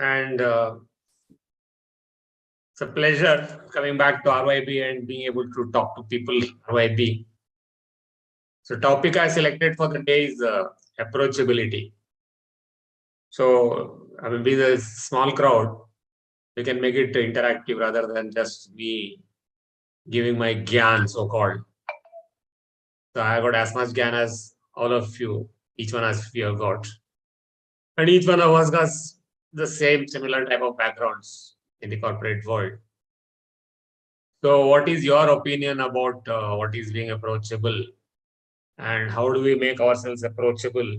And it's a pleasure coming back to RYB and being able to talk to people RYB. So topic I selected for the day is approachability. So I mean, being a small crowd, we can make it interactive rather than just me giving my gyan, so-called. So I got as much gyan as all of you, each one as you have got. And each one of us got the same similar type of backgrounds in the corporate world. So what is your opinion about what is being approachable? And how do we make ourselves approachable?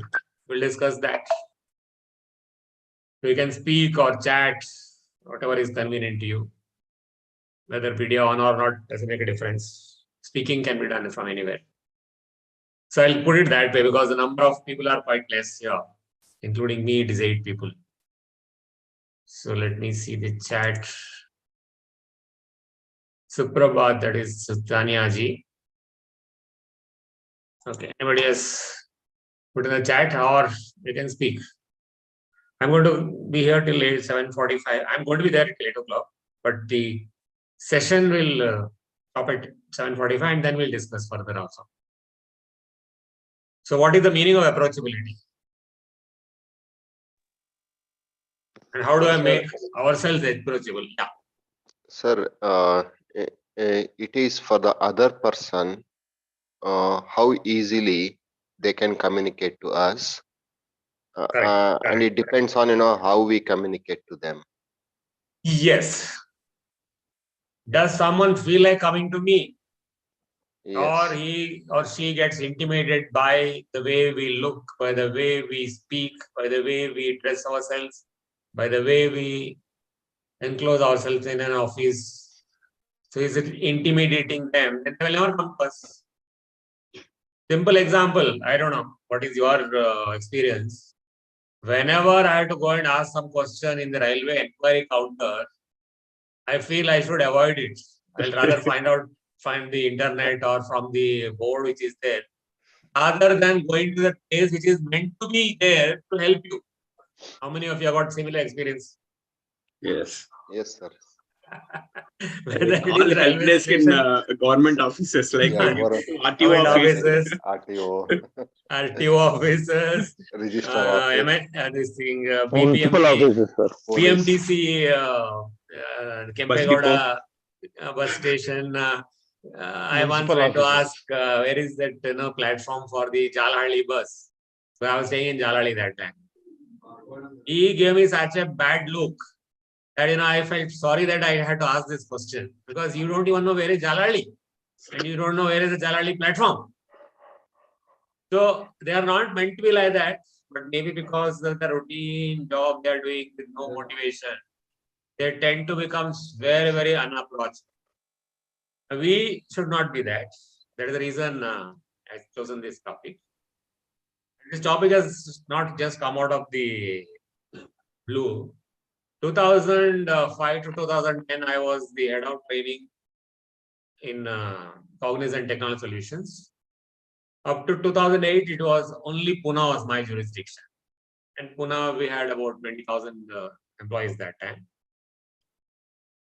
We'll discuss that. So you can speak or chat, whatever is convenient to you. Whether video on or not doesn't make a difference. Speaking can be done from anywhere. So I'll put it that way because the number of people are quite less here, including me, it is 8 people. So let me see the chat. Suprabhat, that is Tanya ji. Okay, anybody else put in the chat or you can speak. I'm going to be here till 7:45. I'm going to be there at 8 o'clock, but the session will stop at 7:45 and then we'll discuss further also. So what is the meaning of approachability? And how do I make ourselves approachable? Yeah. Sir, it is for the other person how easily they can communicate to us. Correct. And it depends on how we communicate to them. Yes. Does someone feel like coming to me? Yes. Or he or she gets intimidated by the way we look, by the way we speak, by the way we dress ourselves, by the way we enclose ourselves in an office. So is it intimidating them? Then they will never come to us. Simple example, I don't know, what is your experience? Whenever I have to go and ask some question in the railway inquiry counter, I feel I should avoid it. I'll rather find the internet or from the board which is there, other than going to the place which is meant to be there to help you. How many of you have got similar experience? Yes. Yes, sir. All help desk in government offices like RTO offices, RTO offices, register office, this thing, municipal offices, sir. PMTC, Kempegowda bus station. I once went to ask where is that platform for the Jalhalli bus. So I was staying in Jalhalli that time. He gave me such a bad look that I felt sorry that I had to ask this question because you don't even know where is Jalhalli and you don't know where is the Jalhalli platform. So they are not meant to be like that, but maybe because of the routine job they are doing with no motivation, they tend to become very, very unapproachable. We should not be that. That is the reason I've chosen this topic. This topic has not just come out of the blue. 2005 to 2010, I was the head of training in Cognizant Technology Solutions. Up to 2008, it was only Pune was my jurisdiction. And Pune, we had about 20,000 employees that time.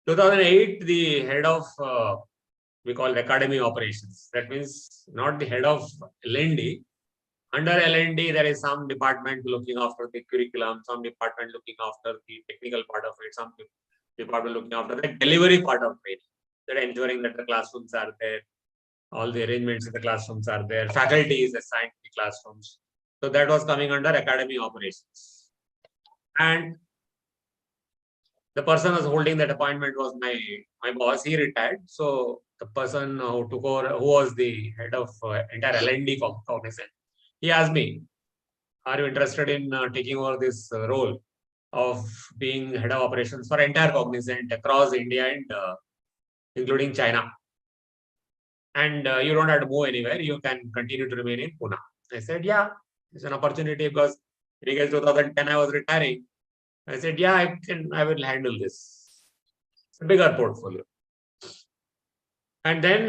2008, the head of, we call it Academy Operations. That means not the head of L&D. Under L&D, there is some department looking after the curriculum, some department looking after the technical part of it, some department looking after the delivery part of training. That ensuring that the classrooms are there, all the arrangements in the classrooms are there, faculty is assigned to the classrooms. So that was coming under Academy Operations. And the person who was holding that appointment was my boss. He retired. So the person who took over, who was the head of entire L&D Cognizant, he asked me, are you interested in taking over this role of being head of operations for entire Cognizant across India and including China? And you don't have to move anywhere. You can continue to remain in Pune. I said, yeah, it's an opportunity because in 2010, I was retiring. I said, yeah, I will handle this. It's a bigger portfolio. And then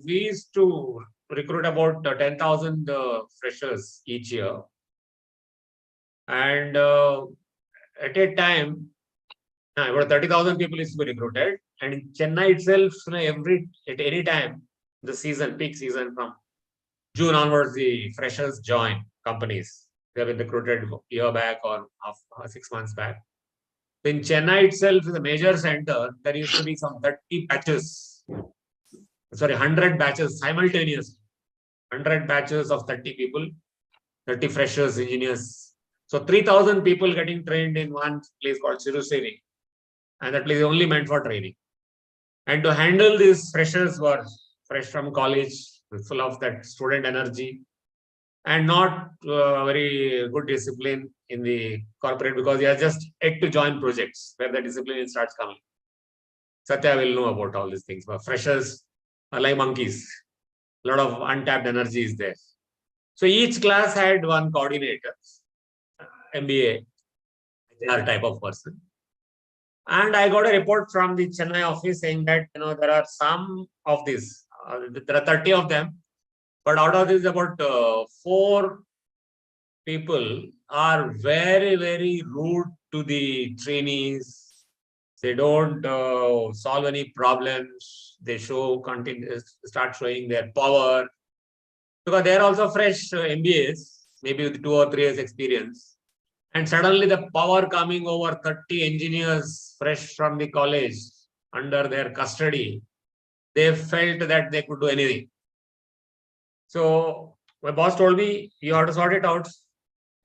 we used to recruit about 10,000 freshers each year. And at a time, about 30,000 people is to be recruited. And in Chennai itself, at any time, the season, peak season from June onwards, the freshers join companies. They have been recruited a year back or 6 months back. In Chennai itself, is a major center. There used to be some 30 batches. Sorry, 100 batches simultaneously. 100 batches of 30 people, 30 freshers, engineers. So 3,000 people getting trained in one place called Chiruseri. And that place is only meant for training. And to handle these freshers who are fresh from college, full of that student energy, and not very good discipline in the corporate because they are just yet to join projects where the discipline starts coming. Satya will know about all these things. But freshers are like monkeys. A lot of untapped energy is there. So each class had one coordinator, MBA, type of person. And I got a report from the Chennai office saying that there are some of these, there are 30 of them, but out of this, about 4 people are very, very rude to the trainees. They don't solve any problems. They start showing their power because they are also fresh MBAs, maybe with 2 or 3 years experience. And suddenly the power coming over 30 engineers fresh from the college under their custody, they felt that they could do anything. So my boss told me, you have to sort it out.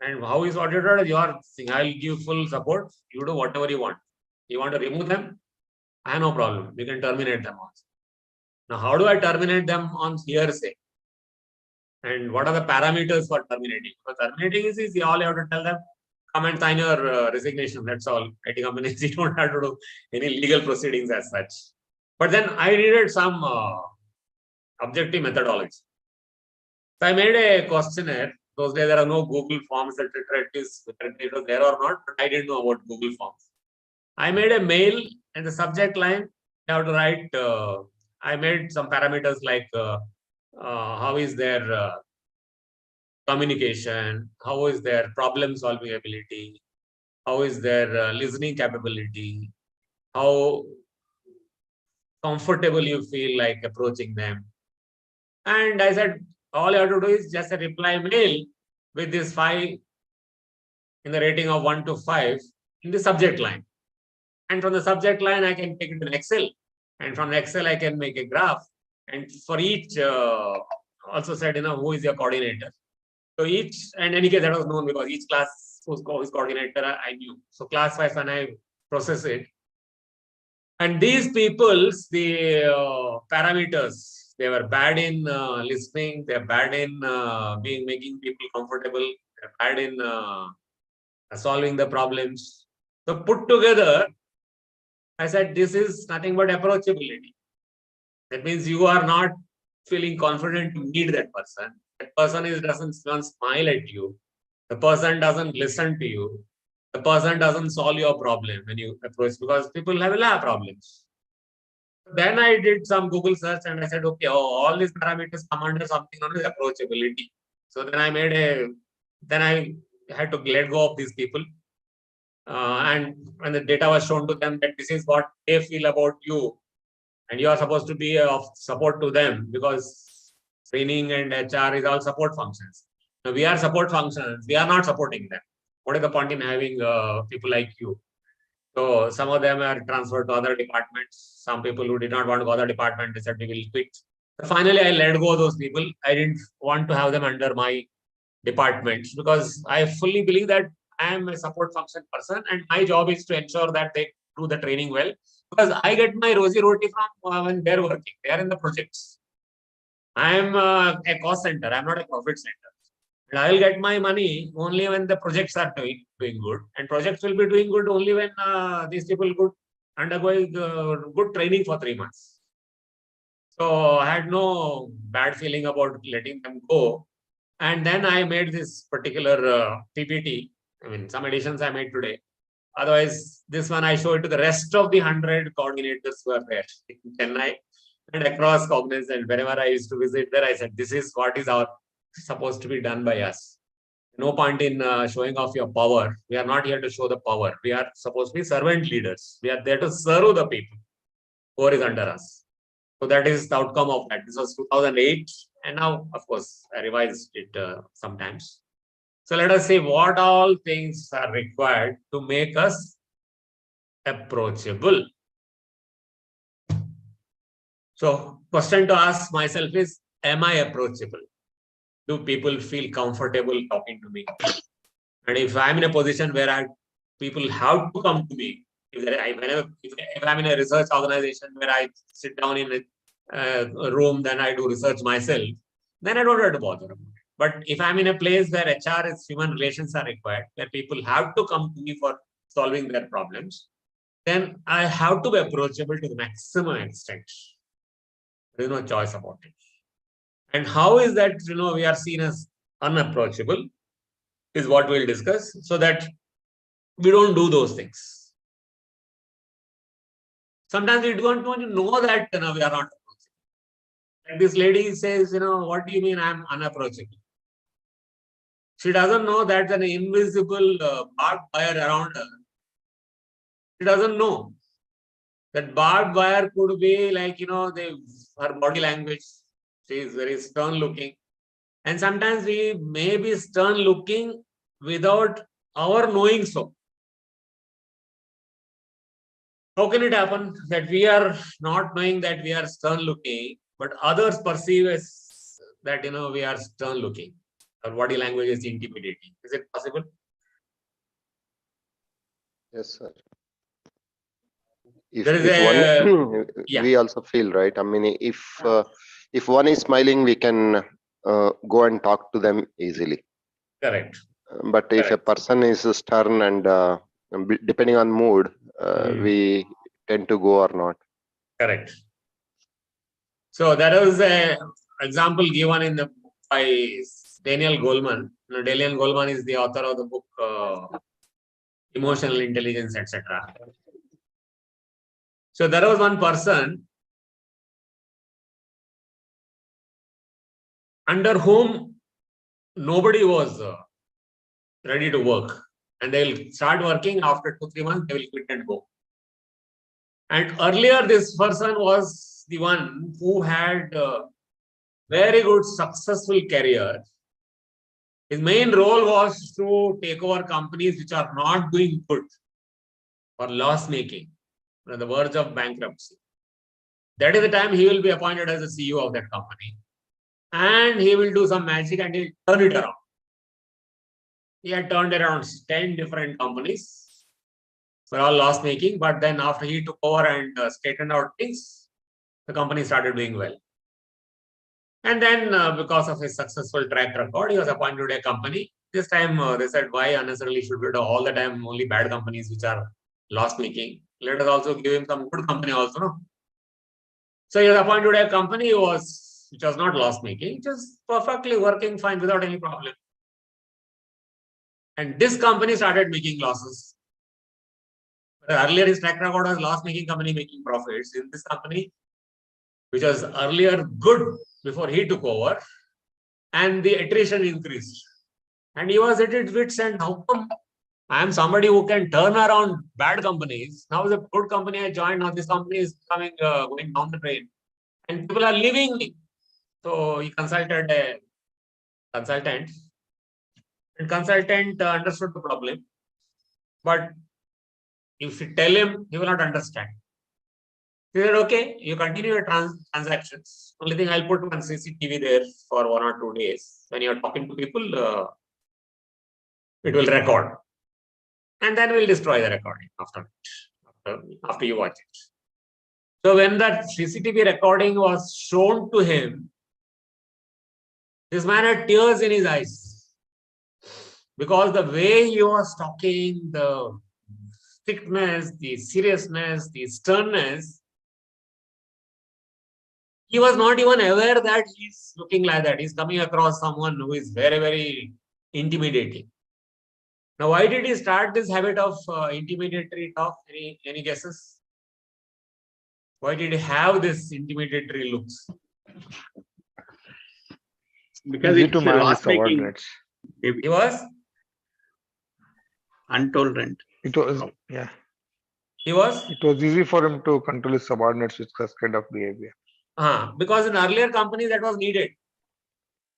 And how you sort it out? Your thing. I'll give full support. You do whatever you want. You want to remove them? I have no problem. We can terminate them also. Now, how do I terminate them on hearsay? And what are the parameters for terminating? For terminating is easy. All you have to tell them, come and sign your resignation. That's all. IT companies, you don't have to do any legal proceedings as such. But then I needed some objective methodology. So I made a questionnaire. Those days there are no Google Forms, etc. It was there or not, but I didn't know about Google Forms. I made a mail and the subject line, I have to write, I made some parameters like how is their communication, how is their problem solving ability, how is their listening capability, how comfortable you feel like approaching them. And I said, all you have to do is just a reply mail with this 5 in the rating of 1 to 5 in the subject line. And from the subject line, I can take it in Excel. And from Excel, I can make a graph. And for each, also said, who is your coordinator? So each, and in any case, that was known because each class whose coordinator I knew. So class wise, when I process it. And these people's, the parameters, they were bad in listening, they're bad in making people comfortable, they're bad in solving the problems. So put together, I said, this is nothing but approachability. That means you are not feeling confident to meet that person. That person doesn't smile at you. The person doesn't listen to you. The person doesn't solve your problem when you approach, because people have a lot of problems. Then I did some Google search and I said, okay, all these parameters come under something known as approachability. So then I had to let go of these people. And when the data was shown to them that this is what they feel about you, and you are supposed to be of support to them, because training and HR is all support functions. Now we are support functions, we are not supporting them. What is the point in having people like you? So some of them are transferred to other departments. Some people who did not want to go to other department, they said we will quit. So finally, I let go of those people. I didn't want to have them under my department because I fully believe that I am a support function person and my job is to ensure that they do the training well, because I get my rosy roti from when they're working. They are in the projects. I am a cost center. I'm not a profit center. And I will get my money only when the projects are doing good. And projects will be doing good only when these people could undergo good training for 3 months. So I had no bad feeling about letting them go. And then I made this particular PPT. I mean, some additions I made today. Otherwise, this one I showed to the rest of the 100 coordinators who are there in Chennai and across Cognizant. Wherever I used to visit there, I said, this is what is supposed to be done by us. No point in showing off your power. We are not here to show the power. We are supposed to be servant leaders. We are there to serve the people who is under us. So that is the outcome of that. This was 2008. And now, of course, I revised it sometimes. So let us see what all things are required to make us approachable. So question to ask myself is, am I approachable? Do people feel comfortable talking to me? And if I'm in a position where people have to come to me, if I'm in a research organization where I sit down in a room, then I do research myself, then I don't have to bother about it. But if I'm in a place where HR is human relations are required, where people have to come to me for solving their problems, then I have to be approachable to the maximum extent. There is no choice about it. And how is that, we are seen as unapproachable is what we'll discuss, so that we don't do those things. Sometimes we don't want to know that we are not approachable. Like this lady says, what do you mean I'm unapproachable? She doesn't know that an invisible barbed wire around her. She doesn't know that barbed wire could be like, her body language. She is very stern looking. And sometimes we may be stern looking without our knowing so. How can it happen that we are not knowing that we are stern looking, but others perceive as that, we are stern looking? Our body language is intimidating. Is it possible? Yes, sir. We also feel, right? I mean, if one is smiling, we can go and talk to them easily. Correct. But if a person is stern and depending on mood, we tend to go or not. Correct. So that was an example given by Daniel Goleman. Daniel Goleman is the author of the book Emotional Intelligence, etc. So there was one person under whom nobody was ready to work, and they will start working after 2-3 months, they will quit and go. And earlier, this person was the one who had very good, successful career. His main role was to take over companies which are not doing good or loss making, on the verge of bankruptcy. That is the time he will be appointed as the CEO of that company. And he will do some magic and he'll turn it around. He had turned around 10 different companies. Were all loss making, but then after he took over and straightened out things, the company started doing well. And then because of his successful track record, he was appointed to a company. This time they said, why unnecessarily should we do all the time only bad companies which are loss making? Let us also give him some good company also, no? So he was appointed to a company which was not loss making, just perfectly working fine without any problem. And this company started making losses. Earlier, his track record was loss-making company making profits. In this company, which was earlier good before he took over, and the attrition increased. And he was at his wits' end. How come I am somebody who can turn around bad companies? Now it's a good company I joined. Now this company is going down the drain, and people are leaving me. So he consulted a consultant, and consultant understood the problem, but if you tell him, he will not understand. He said, okay, you continue your transactions. Only thing, I'll put one CCTV there for 1 or 2 days. When you're talking to people, it will record. And then we'll destroy the recording after you watch it. So when that CCTV recording was shown to him, this man had tears in his eyes. Because the way he was talking, the strictness, the seriousness, the sternness, he was not even aware that he's looking like that. He's coming across someone who is very, very intimidating. Now, why did he start this habit of intimidatory talk? Any guesses? Why did he have this intimidatory looks? Because it's loss making. maybe He was untolerant. It was, yeah, he was it was easy for him to control his subordinates with such kind of behavior. because in earlier companies that was needed.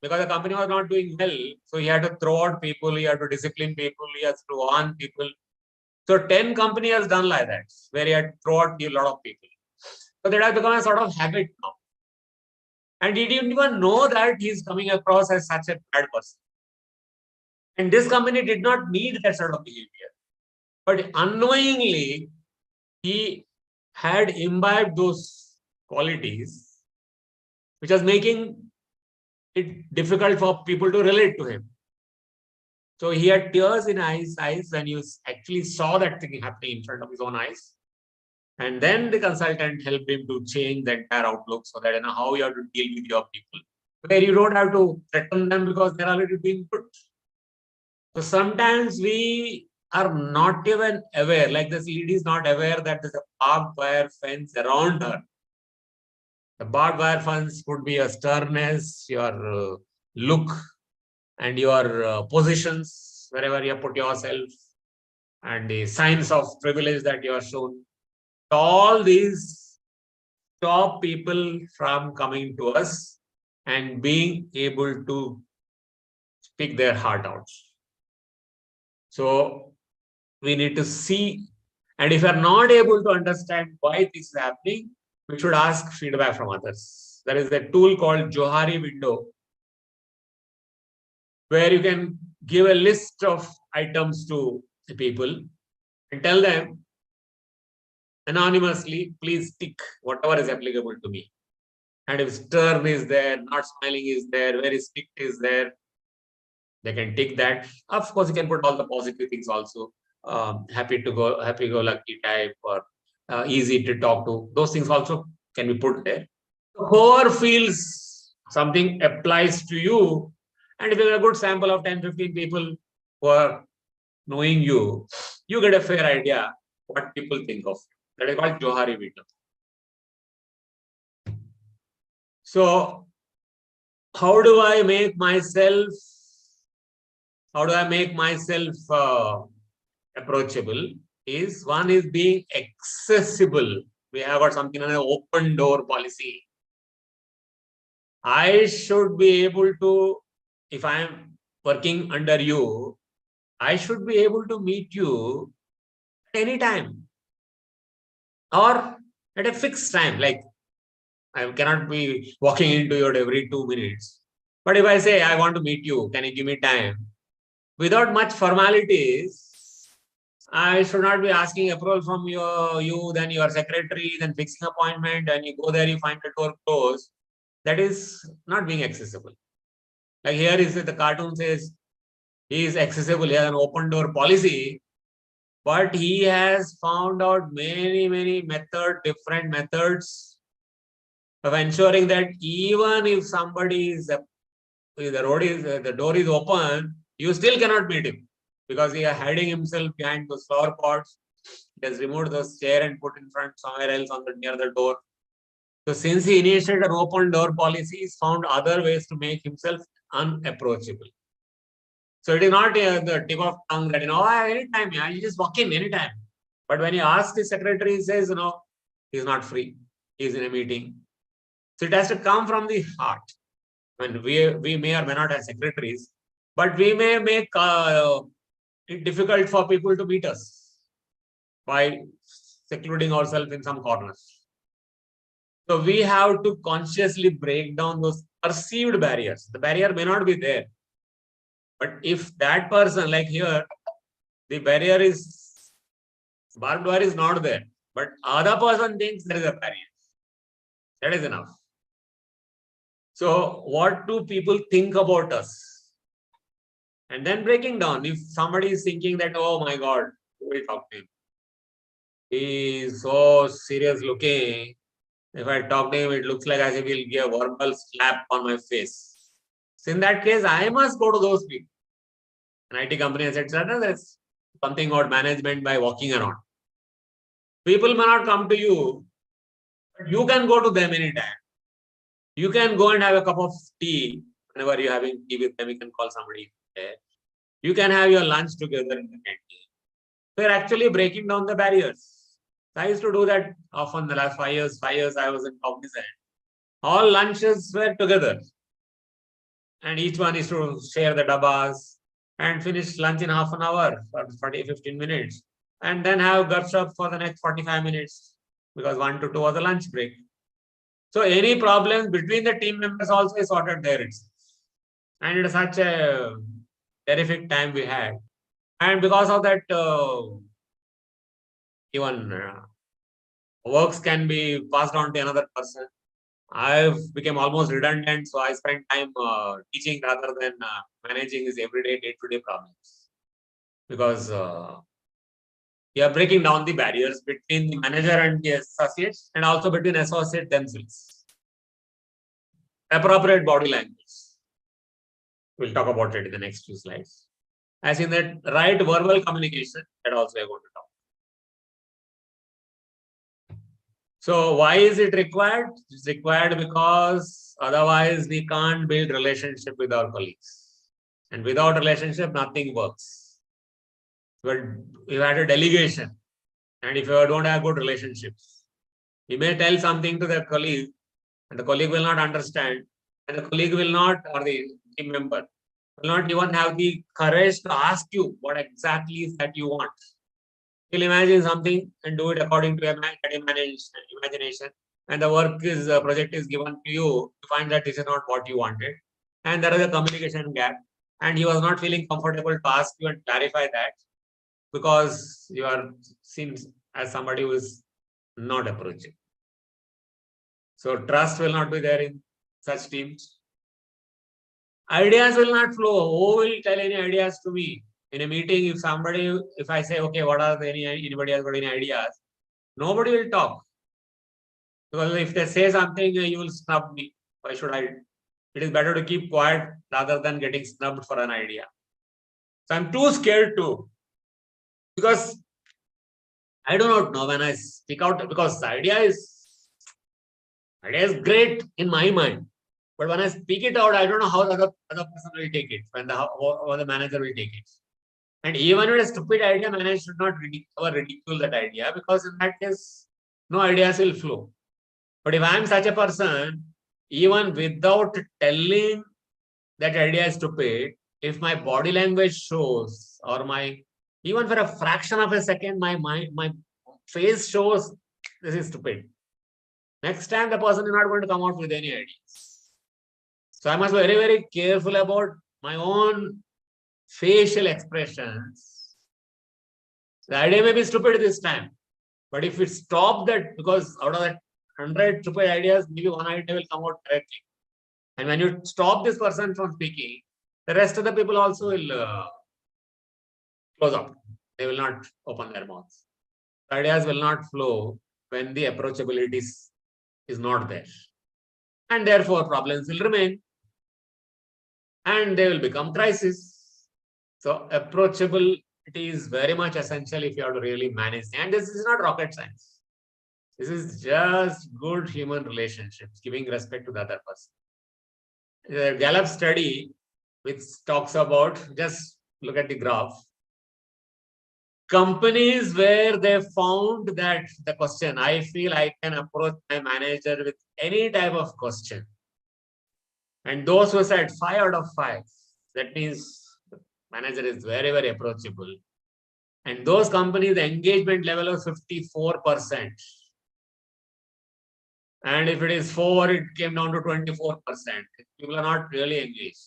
Because the company was not doing well, so he had to throw out people, he had to discipline people, he has to warn people. So 10 company has done like that, where he had to throw out a lot of people. So that has become a sort of habit now. And he didn't even know that he's coming across as such a bad person. And this company did not need that sort of behavior. But unknowingly, he had imbibed those qualities, which was making it difficult for people to relate to him. So he had tears in his eyes when you actually saw that thing happening in front of his own eyes. And then the consultant helped him to change the entire outlook so that how you have to deal with your people, where you don't have to threaten them because they're already being put. So sometimes we are not even aware, like this lady is not aware that there's a barbed wire fence around her. The barbed wire fence could be your sternness, your look, and your positions, wherever you put yourself, and the signs of privilege that you are shown. All these stop people from coming to us and being able to speak their heart out. So we need to see, and if we are not able to understand why this is happening, we should ask feedback from others. There is a tool called Johari window, where you can give a list of items to the people and tell them anonymously, please tick whatever is applicable to me. And if stern is there, not smiling is there, very strict is there, they can tick that. Of course, you can put all the positive things also. Happy go lucky type, or easy to talk to. Those things also can be put there. Whoever feels something applies to you, and if you have a good sample of 10-15 people who are knowing you, you get a fair idea what people think of. That is called Johari window. So, how do I make myself approachable? Is one is being accessible. We have got something on an open door policy. I should be able to, if I am working under you, I should be able to meet you at any time or at a fixed time. Like, I cannot be walking into you every 2 minutes. But if I say, I want to meet you, can you give me time? Without much formalities, I should not be asking approval from you, then your secretary, then fixing appointment, and you go there, you find the door closed. That is not being accessible. Like here is the cartoon says, he is accessible, he has an open door policy, but he has found out many different methods of ensuring that even if somebody is, the door is open, you still cannot meet him because he is hiding himself behind those flower pots. He has removed those chair and put in front somewhere else near the door. So since he initiated an open door policy, he's found other ways to make himself unapproachable. So it is not the tip of tongue that, anytime, you just walk in anytime. But when you ask the secretary, he says, he's not free. He's in a meeting. So it has to come from the heart. When we may or may not have secretaries, but we may make it difficult for people to meet us by secluding ourselves in some corners. So we have to consciously break down those perceived barriers. The barrier may not be there. But if that person, like here, the barrier is, barbed wire is not there, but other person thinks there is a barrier. That is enough. So what do people think about us? And then breaking down, if somebody is thinking that, oh my God, who will talk to him? He is so serious looking. If I talk to him, it looks like as if he'll give a verbal slap on my face. So in that case, I must go to those people. An IT company has said, there's something about management by walking around. People may not come to you, but you can go to them anytime. You can go and have a cup of tea. Whenever you're having tea with them, you can call somebody there. You can have your lunch together in the canteen. We're actually breaking down the barriers. I used to do that often the last 5 years. 5 years I was in Cognizant. All lunches were together. And each one is to share the dabbas and finish lunch in half an hour or 15 minutes. And then have gupshup for the next 45 minutes because 1 to 2 was the lunch break. So any problems between the team members also is sorted there itself. And it is such a terrific time we had. And because of that, even works can be passed on to another person. I've become almost redundant, so I spend time teaching rather than managing his everyday day-to-day problems. Because we are breaking down the barriers between the manager and the associates, and also between associates themselves. Appropriate body language. We'll talk about it in the next few slides. As in that right verbal communication, that also we are going to talk. So why is it required? It's required because otherwise we can't build relationship with our colleagues. And without relationship, nothing works. But you had a delegation, and if you don't have good relationships, you may tell something to the colleague, and the colleague will not understand, and the colleague will not, or the team member, will not even have the courage to ask you what exactly is that you want. You'll imagine something and do it according to your imagination, and the work is project is given to you, you find that this is not what you wanted, and there is a communication gap, and he was not feeling comfortable to ask you and clarify that because you are seems as somebody who is not approaching. So trust will not be there in such teams. Ideas will not flow. Who will tell any ideas to me? In a meeting, if I say, okay, what are anybody has got any ideas? Nobody will talk. Because if they say something, you will snub me. Why should I? It is better to keep quiet rather than getting snubbed for an idea. So I'm too scared to. Because I do not know when I speak out, because the idea is great in my mind. But when I speak it out, I don't know how the other person will take it, when the manager will take it. And even with a stupid idea, manager should not ridicule that idea, because in that case, no ideas will flow. But if I am such a person, even without telling that idea is stupid, if my body language shows, or even for a fraction of a second, my face shows this is stupid, next time the person is not going to come out with any ideas. So I must be very, very careful about my own facial expressions. The idea may be stupid this time, but if we stop that, because out of that 100 stupid ideas, maybe one idea will come out correctly. And when you stop this person from speaking, the rest of the people also will close up. They will not open their mouths. The ideas will not flow when the approachability is not there. And therefore, problems will remain. And they will become crisis. So approachability is very much essential if you have to really manage. And this is not rocket science. This is just good human relationships, giving respect to the other person. The Gallup study, which talks about, just look at the graph. Companies where they found that the question, I feel I can approach my manager with any type of question. And those who said 5 out of 5, that means the manager is very, very approachable. And those companies, the engagement level was 54%. And if it is 4, it came down to 24%. People are not really engaged.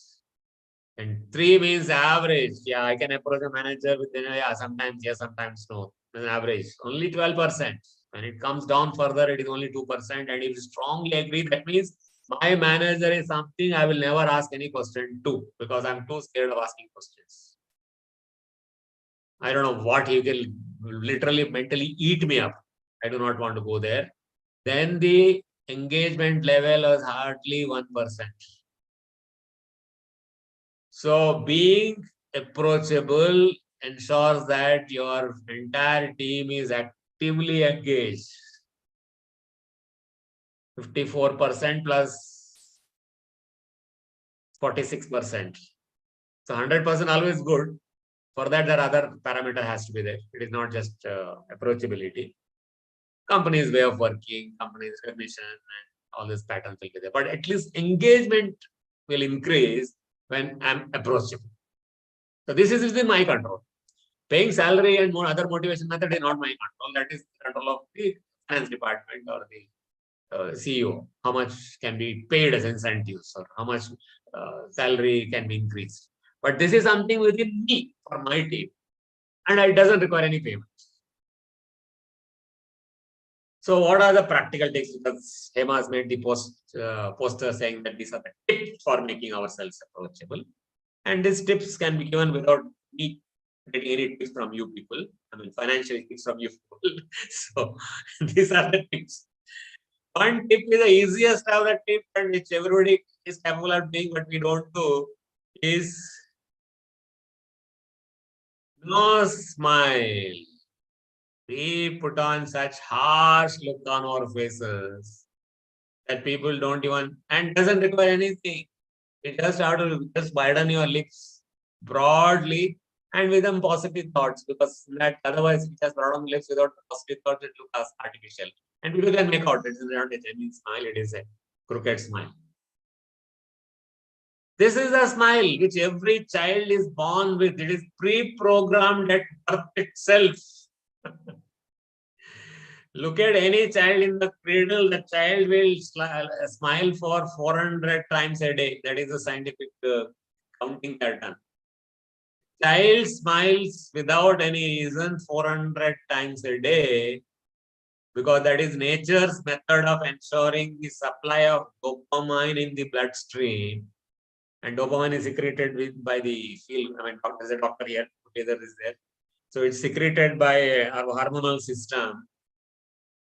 And 3 means average. Yeah, I can approach a manager with, sometimes yes, sometimes no. An average, only 12%. When it comes down further, it is only 2%. And if you strongly agree, that means my manager is something I will never ask any question to, because I'm too scared of asking questions. I don't know what he will literally mentally eat me up. I do not want to go there. Then the engagement level is hardly 1%. So being approachable ensures that your entire team is actively engaged. 54% plus 46%. So 100% always good. For that, there are other parameter has to be there. It is not just approachability. Company's way of working, company's recognition, and all these patterns will be there. But at least engagement will increase when I'm approachable. So this is within my control. Paying salary and other motivation method is not my control. That is the control of the finance department or the CEO. How much can be paid as incentives or how much salary can be increased. But this is something within me for my team, and it doesn't require any payment. So what are the practical tips? Because Hema has made the poster saying that these are the tips for making ourselves approachable. And these tips can be given without me getting any tips from you people. I mean, financial tips from you people. So these are the tips. One tip is the easiest of the tip, and which everybody is capable of doing, but we don't do, is no smile. We put on such harsh look on our faces that people don't even, and doesn't require anything. You just have to just widen your lips broadly and with them positive thoughts, because that otherwise it just broaden lips without positive thoughts, it looks artificial. And people can make out it is not a genuine smile, it is a crooked smile. This is a smile which every child is born with. It is pre-programmed at birth itself. Look at any child in the cradle, the child will smile for 400 times a day. That is the scientific counting pattern. Child smiles without any reason 400 times a day, because that is nature's method of ensuring the supply of dopamine in the bloodstream. And dopamine is secreted by the field. I mean, there's a doctor here, together is there. So it's secreted by our hormonal system.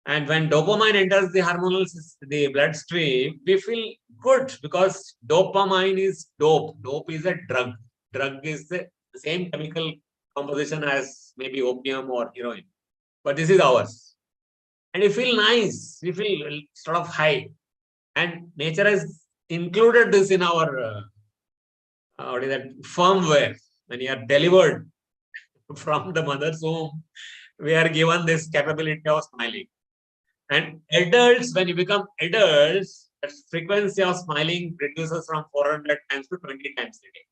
And when dopamine enters the hormonal system, the bloodstream, we feel good because dopamine is dope. Dope is a drug. Drug is the same chemical composition as maybe opium or heroin. But this is ours. And we feel nice. We feel sort of high. And nature has included this in our what is that, firmware. When you are delivered from the mother's womb, we are given this capability of smiling. And adults, when you become adults, the frequency of smiling reduces from 400 times to 20 times a day.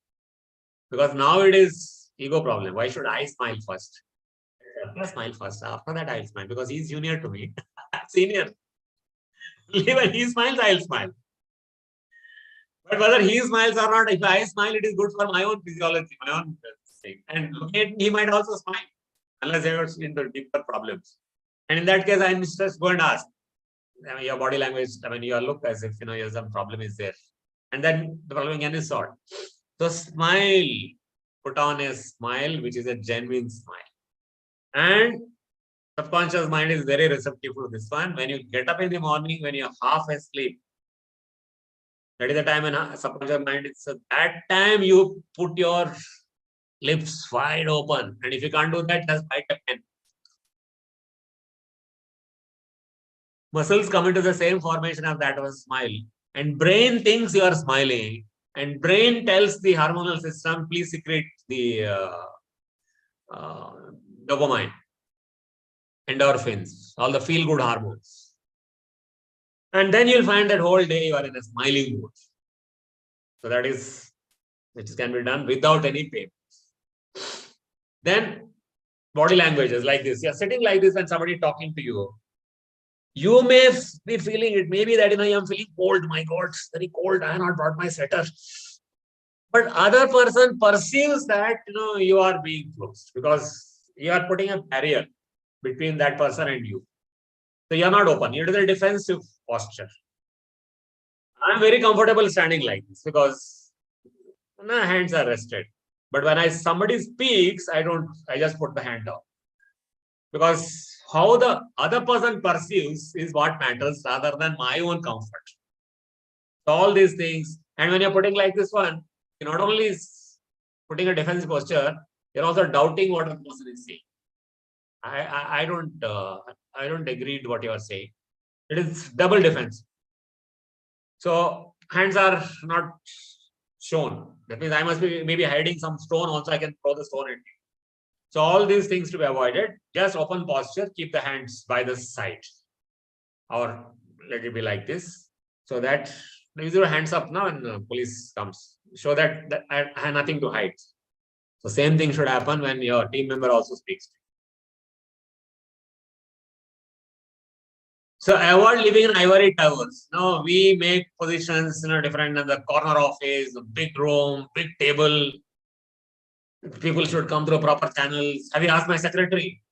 Because now it is ego problem. Why should I smile first? I smile first. After that, I'll smile because he's junior to me. Senior. When he smiles, I'll smile. But whether he smiles or not, if I smile, it is good for my own physiology, my own thing. And he might also smile, unless they are into deeper problems. And in that case, I'm just going to ask, I mean, your body language, I mean, your look as if, some problem is there. And then the problem again is solved. So smile, put on a smile, which is a genuine smile. And subconscious mind is very receptive to this one. When you get up in the morning, when you're half asleep, that is the time when subconscious mind is, so that time you put your lips wide open. And if you can't do that, just bite a pen. Muscles come into the same formation of that was smile. And brain thinks you are smiling. And brain tells the hormonal system, please secrete the dopamine, endorphins, all the feel-good hormones. And then you'll find that whole day you are in a smiling mood. So that is, which can be done without any pain. Then body languages like this. You're sitting like this and somebody talking to you. You may be feeling it. Maybe that, I'm feeling cold. My God, it's very cold. I have not brought my sweater. But other person perceives that, you are being closed because you are putting a barrier between that person and you. So you are not open. You're in a defensive posture. I'm very comfortable standing like this because my hands are rested. But when somebody speaks, I just put the hand down. Because how the other person perceives is what matters rather than my own comfort. So all these things. And when you're putting like this one, you're not only putting a defensive posture, you're also doubting what the person is saying. I don't agree to what you are saying. It is double defense. So hands are not shown. That means I must be maybe hiding some stone. Also, I can throw the stone at you. So all these things to be avoided, just open posture, keep the hands by the side. Or let it be like this. So that raise your hands up now when police comes. Show that I have nothing to hide. So same thing should happen when your team member also speaks. So avoid living in ivory towers. Now we make positions, different in the corner office, big room, big table. People should come through proper channels. Have you asked my secretary?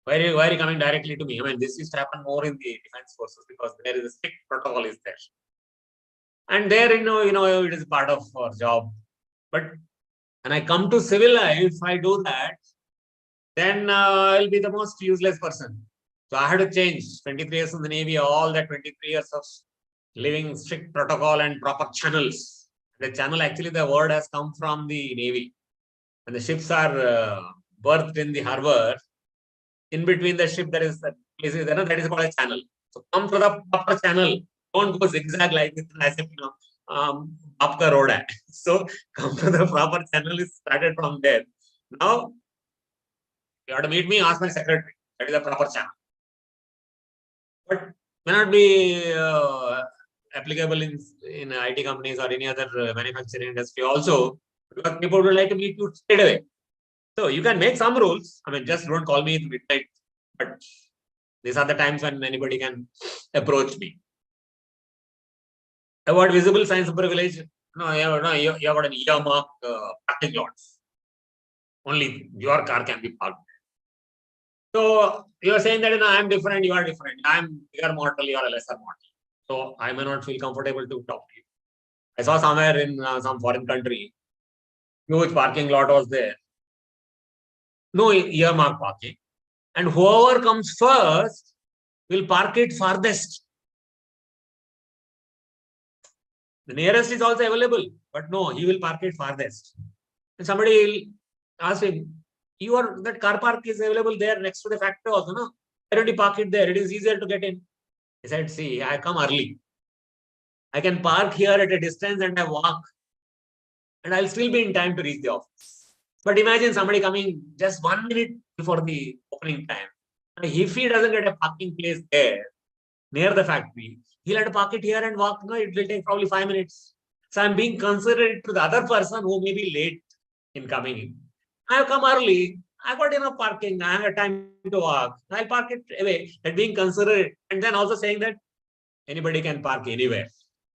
Why are you coming directly to me? I mean, this used to happen more in the defense forces because there is a strict protocol is there. And there, it is part of our job. But when I come to civil life, if I do that, then I'll be the most useless person. So I had to change 23 years in the Navy, all that 23 years of living strict protocol and proper channels. The channel, actually, the word has come from the Navy. And the ships are berthed in the harbor. In between the ship, there is a place, that is called a channel. So come to the proper channel. Don't go zigzag like this, as if, up the road at. So come to the proper channel is started from there. Now, you have to meet me, ask my secretary. That is the proper channel. But may not be applicable in IT companies or any other manufacturing industry also, because people would like to meet you straight away. So you can make some rules. I mean, just don't call me at midnight. But these are the times when anybody can approach me. Avoid visible signs of privilege. No, you have got an earmark parking lots. Only your car can be parked. So you are saying that I am different, you are different. I am bigger mortal, you are a lesser mortal. So I may not feel comfortable to talk to you. I saw somewhere in some foreign country, huge parking lot was there. No earmark parking. And whoever comes first will park it farthest. The nearest is also available, but no, he will park it farthest. And somebody will ask him, that car park is available there next to the factory also, no? Why don't you park it there? It is easier to get in. He said, see, I come early. I can park here at a distance and I walk. And I'll still be in time to reach the office. But imagine somebody coming just 1 minute before the opening time. If he doesn't get a parking place there, near the factory, he'll have to park it here and walk. No, it will take probably 5 minutes. So I'm being considerate to the other person who may be late in coming in. I have come early. I got enough parking. I have time to walk. I'll park it away. And being considerate. And then also saying that anybody can park anywhere.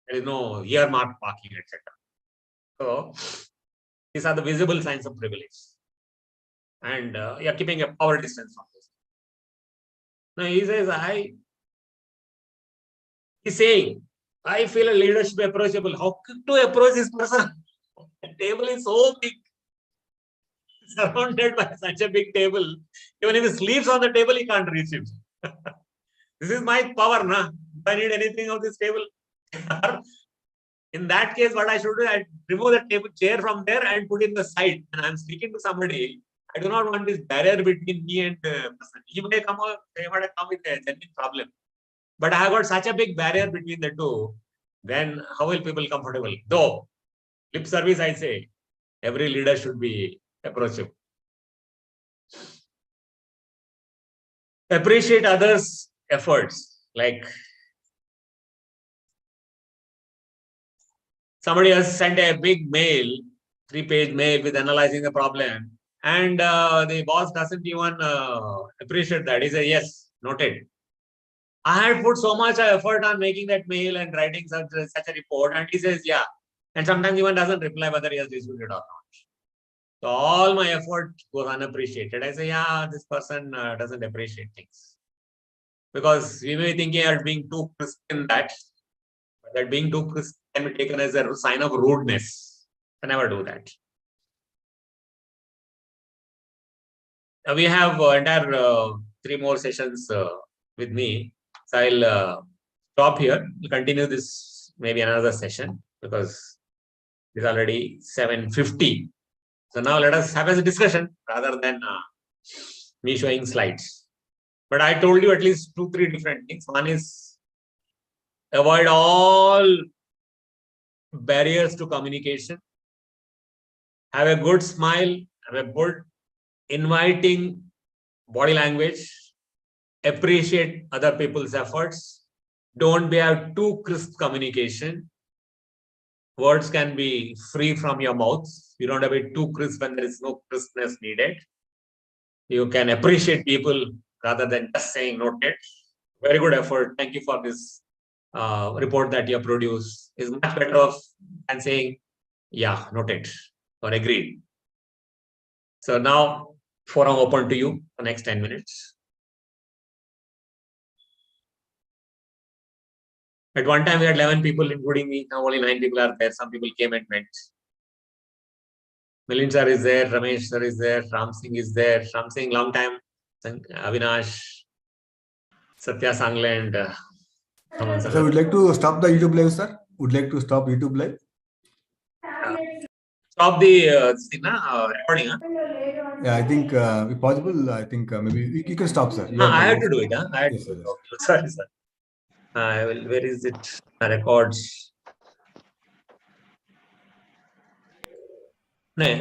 There is no earmark parking, etc. So these are the visible signs of privilege. And you're keeping a power distance from this. Now he says, he's saying, I feel a leader should be approachable. How to approach this person? The table is so big. Surrounded by such a big table. Even if he sleeps on the table, he can't reach him. This is my power, na? Do I need anything of this table? In that case, what I should do, I remove the table chair from there and put it in the side. And I'm speaking to somebody. I do not want this barrier between me and the person. He may come with a genuine problem. But I have got such a big barrier between the two. Then how will people comfortable? Though, lip service, I say, every leader should be approachable. Appreciate others' efforts. Like somebody has sent a big mail, 3-page mail with analyzing the problem, and the boss doesn't even appreciate that. He says, yes, noted. I had put so much effort on making that mail and writing such a report, and he says, yeah. And sometimes even doesn't reply whether he has received it or not. So all my effort goes unappreciated. I say, yeah, this person doesn't appreciate things. Because we may be thinking of being too crisp in that. But that being too crisp can be taken as a sign of rudeness. I never do that. We have entire 3 more sessions with me. So I'll stop here. We'll continue this maybe another session because it's already 7:50. So now let us have a discussion rather than me showing slides. But I told you at least 2-3 different things. One is avoid all barriers to communication. Have a good smile. Have a good inviting body language, appreciate other people's efforts. Don't have too crisp communication. Words can be free from your mouth. You don't have it too crisp when there is no crispness needed. You can appreciate people rather than just saying noted. Very good effort. Thank you for this report that you have produced. Is much better off than saying, yeah, noted or agreed. So now forum open to you for next 10 minutes. At one time we had 11 people, including me. Now only 9 people are there. Some people came and went. Milind sir is there. Ramesh sir is there. Ram Singh is there. Ram Singh, long time. Avinash, Satya Sangle and Raman sir. So would like to stop the YouTube live, sir? Would like to stop YouTube live? Stop the recording. Huh? Yeah, I think if possible, I think maybe you can stop, sir. I had to do it. Huh? I had Yes, to do sir. it. Okay. Sorry, sir. Where is it? Records.